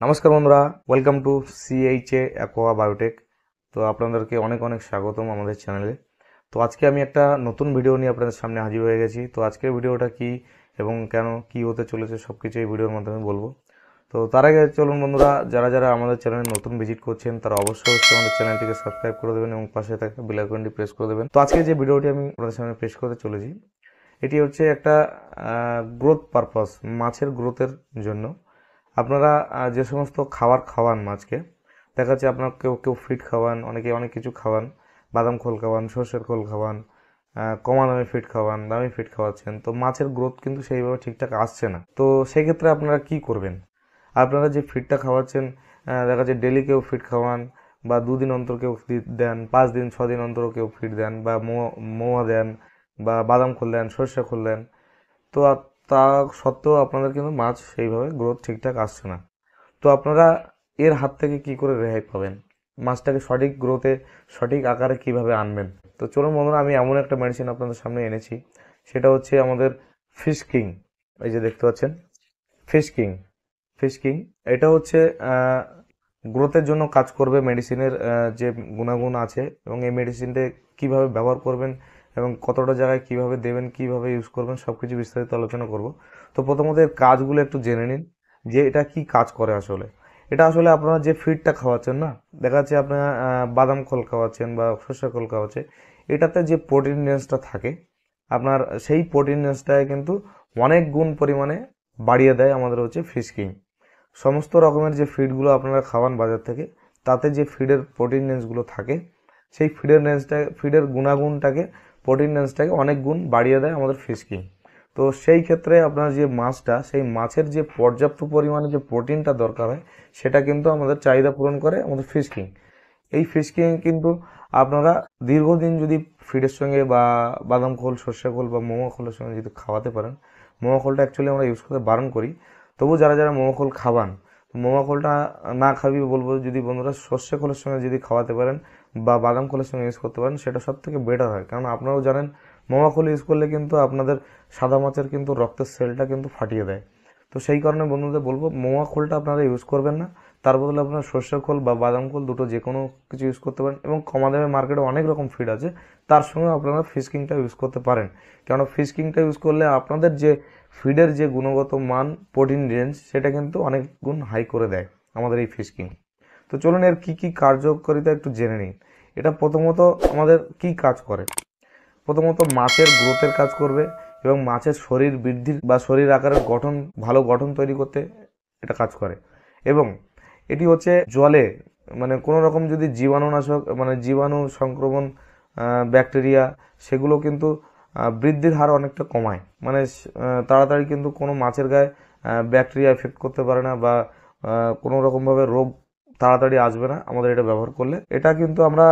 নমস্কার বন্ধুরা, welcome to CHA aqua biotech. তো আপনাদেরকে অনেক অনেক স্বাগতম আমাদের চ্যানেলে। তো আজকে আমি একটা নতুন ভিডিও নিয়ে আপনাদের সামনে হাজির হয়ে গেছি। তো আজকের ভিডিওটা কি এবং কেন কি হতে চলেছে সব কিছু এই ভিডিওর মাধ্যমে বলবো। তো তার আগে চলুন বন্ধুরা, যারা যারা আমাদের চ্যানেলে নতুন ভিজিট করছেন তারা অবশ্যই আমাদের চ্যানেলটিকে সাবস্ক্রাইব করে দেবেন এবং পাশে থাকা বেল আইকনটি প্রেস করে দেবেন। তো আজকে যে ভিডিওটি আমি আপনাদের সামনে পেশ করতে চলেছি, এটি হচ্ছে একটা গ্রোথ পারপাস, মাছের গ্রোথের জন্য। আপনারা যে সমস্ত খাবার খাওয়ান মাছকে, দেখা যাচ্ছে আপনার কেউ কেউ ফিড খাওয়ান, অনেকে অনেক কিছু খাওয়ান, বাদাম খোল খাওয়ান, সর্ষের খোল খাওয়ান, কমা দামি ফিড খাওয়ান, দামি ফিড খাওয়াচ্ছেন, তো মাছের গ্রোথ কিন্তু সেইভাবে ঠিকঠাক আসছে না। তো সেই ক্ষেত্রে আপনারা কি করবেন? আপনারা যে ফিডটা খাওয়াচ্ছেন, দেখা যাচ্ছে ডেলি কেউ ফিড খাওয়ান বা দুদিন অন্তর কেউ দেন, 5 দিন 6 দিন অন্তর কেউ ফিড দেন, বা মোয়া দেন, বা বাদাম খোল দেন, সর্ষে খোল দেন। তো তা সত্ত্বেও আপনাদের কিন্তু মাছ সেইভাবে গ্রোথ ঠিকঠাক আসছে না। তো আপনারা এর হাত থেকে কি করে রেহাই পাবেন? মাছটাকে সঠিক গ্রোথে, সঠিক আকারে কিভাবে আনবেন? তো চলুন বন্ধুরা, আমি এমন একটা মেডিসিন আপনাদের সামনে এনেছি, সেটা হচ্ছে আমাদের ফিশ কিং। এই যে দেখতে পাচ্ছেন, ফিশ কিং। ফিশ কিং এটা হচ্ছে গ্রোথের জন্য কাজ করবে মেডিসিনের যে গুণাগুণ আছে, এবং এই মেডিসিনটা কিভাবে ব্যবহার করবেন এবং কতটা জায়গায় কিভাবে দেবেন, কিভাবে ইউজ করবেন, সবকিছু বিস্তারিত আলোচনা করব। তো প্রথমত এর কাজগুলো একটু জেনে নিন যে এটা কি কাজ করে আসলে। এটা আসলে আপনারা যে ফিডটা খাওয়াচ্ছেন না, দেখা যাচ্ছে আপনারা বাদাম খোল খাওয়াচ্ছেন বা সর্ষে খোল খাওয়াচ্ছে, এটাতে যে প্রোটিন রেঞ্জটা থাকে আপনার, সেই প্রোটিন রেঞ্জটায় কিন্তু অনেক গুণ পরিমাণে বাড়িয়ে দেয় আমাদের হচ্ছে ফিশ কিং। সমস্ত রকমের যে ফিডগুলো আপনারা খাওয়ান বাজার থেকে, তাতে যে ফিডের প্রোটিন রেঞ্জগুলো থাকে, সেই ফিডের গুণাগুণটাকে, প্রোটিন রেঞ্জটাকে অনেক গুণ বাড়িয়ে দেয় আমাদের ফিশ কিং। তো সেই ক্ষেত্রে আপনার যে মাছটা, সেই মাছের যে পর্যাপ্ত পরিমাণে যে প্রোটিনটা দরকার হয়, সেটা কিন্তু আমাদের চাহিদা পূরণ করে আমাদের ফিশ কিং। এই ফিশ কিং কিন্তু আপনারা দীর্ঘদিন যদি ফিডের সঙ্গে বা বাদাম খোল, সর্ষে খোল বা মোমো খোলের সঙ্গে যদি খাওয়াতে পারেন, মোমো খোলটা অ্যাকচুয়ালি আমরা ইউজ করতে বারণ করি, তবু যারা যারা মোমো খোল খাওয়ান, মোমো খোলটা না খাবি বলবো, যদি বন্ধুরা সর্ষে খোলের সঙ্গে যদি খাওয়াতে পারেন বা বাদাম খোলের সঙ্গে ইউজ করতে পারেন, সেটা সব থেকে বেটার হয়। কারণ আপনারাও জানেন, মোমো খোল ইউজ করলে কিন্তু আপনাদের সাদা মাছের কিন্তু রক্তের সেলটা কিন্তু ফাটিয়ে দেয়। তো সেই কারণে বন্ধুদের বলবো, মোয়া খোলটা আপনারা ইউজ করবেন না, তার বদলে আপনারা সর্ষের খোল বা বাদাম খোল দুটো যে কোনো কিছু ইউজ করতে পারেন। এবং কমা দামে মার্কেটে অনেক রকম ফিড আছে, তার সঙ্গে আপনারা ফিশ কিংটা ইউজ করতে পারেন। কেননা ফিশ কিংটা ইউজ করলে আপনাদের যে ফিডের যে গুণগত মান, প্রোটিন রেঞ্জ, সেটা কিন্তু অনেক গুণ হাই করে দেয় আমাদের এই ফিশ কিং। তো চলুন এর কি কি কার্যকারিতা একটু জেনে নিন। এটা প্রথমত আমাদের কি কাজ করে? প্রথমত মাছের গ্রোথের কাজ করবে এবং মাছের শরীর বৃদ্ধির বা শরীর আকারের গঠন, ভালো গঠন তৈরি করতে এটা কাজ করে। এবং এটি হচ্ছে জলে, মানে কোনো রকম যদি জীবাণুনাশক, মানে জীবাণু সংক্রমণ, ব্যাকটেরিয়া, সেগুলো কিন্তু বৃদ্ধির হার অনেকটা কমায়। মানে তাড়াতাড়ি কিন্তু কোনো মাছের গায়ে ব্যাকটেরিয়া এফেক্ট করতে পারে না, বা কোনো রকমভাবে রোগ তাড়াতাড়ি আসবে না আমাদের এটা ব্যবহার করলে। এটা কিন্তু আমরা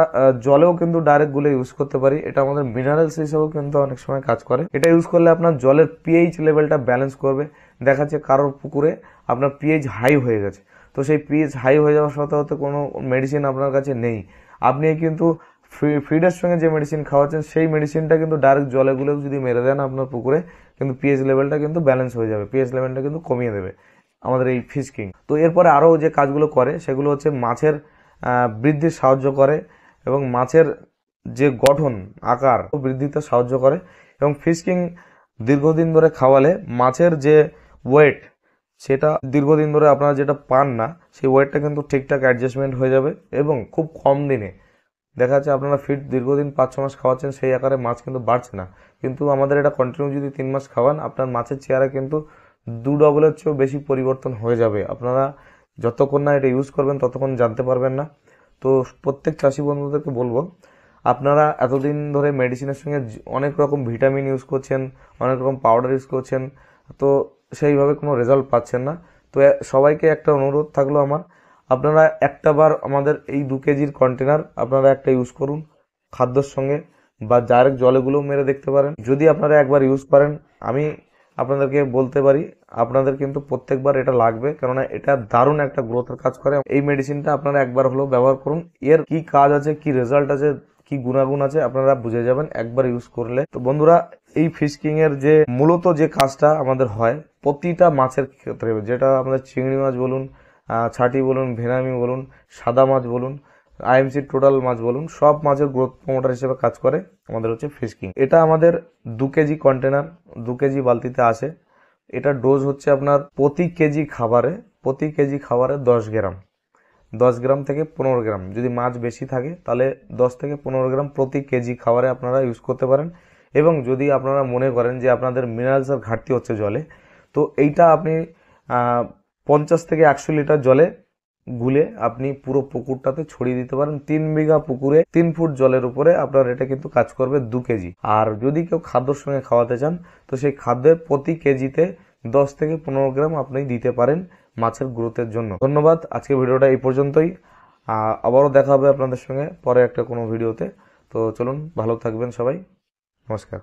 জলেও কিন্তু ডাইরেক্ট গুলে ইউজ করতে পারি। এটা আমাদের মিনারেলস হিসেবেও কিন্তু অনেক সময় কাজ করে। এটা ইউজ করলে আপনার জলের পিএইচ লেভেলটা ব্যালেন্স করবে। দেখা যাচ্ছে কারোর পুকুরে আপনার পিএইচ হাই হয়ে গেছে, তো সেই পিএইচ হাই হয়ে যাওয়ার সাথে সাথে কোনো মেডিসিন আপনার কাছে নেই, আপনি কিন্তু ফিডের সঙ্গে যে মেডিসিন খাওয়াচ্ছেন, সেই মেডিসিনটা কিন্তু ডাইরেক্ট জলে গুলে যদি মেরে দেন আপনার পুকুরে, কিন্তু পিএইচ লেভেলটা কিন্তু ব্যালেন্স হয়ে যাবে, পিএইচ লেভেলটা কিন্তু কমিয়ে দেবে আমাদের এই ফিশ কিং। তো এরপরে আরও যে কাজগুলো করে, সেগুলো হচ্ছে মাছের বৃদ্ধির সাহায্য করে এবং মাছের যে গঠন, আকার বৃদ্ধিতে সাহায্য করে। এবং ফিশ কিং দীর্ঘদিন ধরে খাওয়ালে মাছের যে ওয়েট, সেটা দীর্ঘদিন ধরে আপনারা যেটা পান না, সেই ওয়েটটা কিন্তু ঠিকঠাক অ্যাডজাস্টমেন্ট হয়ে যাবে। এবং খুব কম দিনে দেখা যাচ্ছে আপনারা ফিড দীর্ঘদিন 5-6 মাস খাওয়াচ্ছেন, সেই আকারে মাছ কিন্তু বাড়ছে না, কিন্তু আমাদের এটা কন্টিনিউ যদি 3 মাস খাওয়ান, আপনার মাছের চেহারা কিন্তু 2 ডবলের চেয়েও বেশি পরিবর্তন হয়ে যাবে। আপনারা যতক্ষণ না এটা ইউজ করবেন ততক্ষণ জানতে পারবেন না। তো প্রত্যেক চাষি বন্ধুদেরকে বলবো, আপনারা এতদিন ধরে মেডিসিনের সঙ্গে অনেক রকম ভিটামিন ইউজ করছেন, অনেক রকম পাউডার ইউজ করছেন, তো সেইভাবে কোনো রেজাল্ট পাচ্ছেন না। তো সবাইকে একটা অনুরোধ থাকলো আমার, আপনারা একটা বার আমাদের এই 2 কেজির কন্টেনার আপনারা একটা ইউজ করুন খাদ্যর সঙ্গে, বা ডাইরেক্ট জলেগুলো মেরে দেখতে পারেন। যদি আপনারা একবার ইউজ করেন, আমি আপনাদেরকে বলতে পারি আপনাদের কিন্তু প্রত্যেকবার এটা লাগবে, কেননা এটা দারুণ একটা গ্রোথের কাজ করে। এই মেডিসিনটা আপনারা একবার হলেও ব্যবহার করুন, এর কি কাজ আছে, কি রেজাল্ট আছে, কি গুণাগুণ আছে আপনারা বুঝে যাবেন একবার ইউজ করলে। তো বন্ধুরা, এই ফিশ কিং এর যে মূলত যে কাজটা আমাদের হয় প্রতিটা মাছের ক্ষেত্রে, যেটা আমাদের চিংড়ি মাছ বলুন, ছাটি বলুন, ভেনামি বলুন, সাদা মাছ বলুন, আইএমসি টোটাল মাছ বলুন, সব মাছের গ্রোথ প্রমোটার হিসেবে কাজ করে আমাদের হচ্ছে ফিশ কিং। এটা আমাদের 2 কেজি কন্টেনার, 2 কেজি বালতিতে আসে। এটা ডোজ হচ্ছে আপনার প্রতি কেজি খাবারে 10 গ্রাম, 10 গ্রাম থেকে 15 গ্রাম। যদি মাছ বেশি থাকে তাহলে 10 থেকে 15 গ্রাম প্রতি কেজি খাবারে আপনারা ইউজ করতে পারেন। এবং যদি আপনারা মনে করেন যে আপনাদের মিনারেলসের ঘাটতি হচ্ছে জলে, তো এইটা আপনি 50 থেকে 100 লিটার জলে গুলে আপনি পুরো পুকুরটাতে ছড়িয়ে দিতে পারেন। 3 বিঘা পুকুরে 3 ফুট জলের উপরে আপনার এটা কিন্তু কাজ করবে 2 কেজি। আর যদি কেউ খাদ্যর সঙ্গে খাওয়াতে চান, তো সেই খাদ্যের প্রতি কেজিতে 10 থেকে 15 গ্রাম আপনি দিতে পারেন মাছের গ্রোথের জন্য। ধন্যবাদ, আজকে ভিডিওটা এই পর্যন্তই। আবারও দেখা হবে আপনাদের সঙ্গে পরে একটা কোনো ভিডিওতে। তো চলুন, ভালো থাকবেন সবাই, নমস্কার।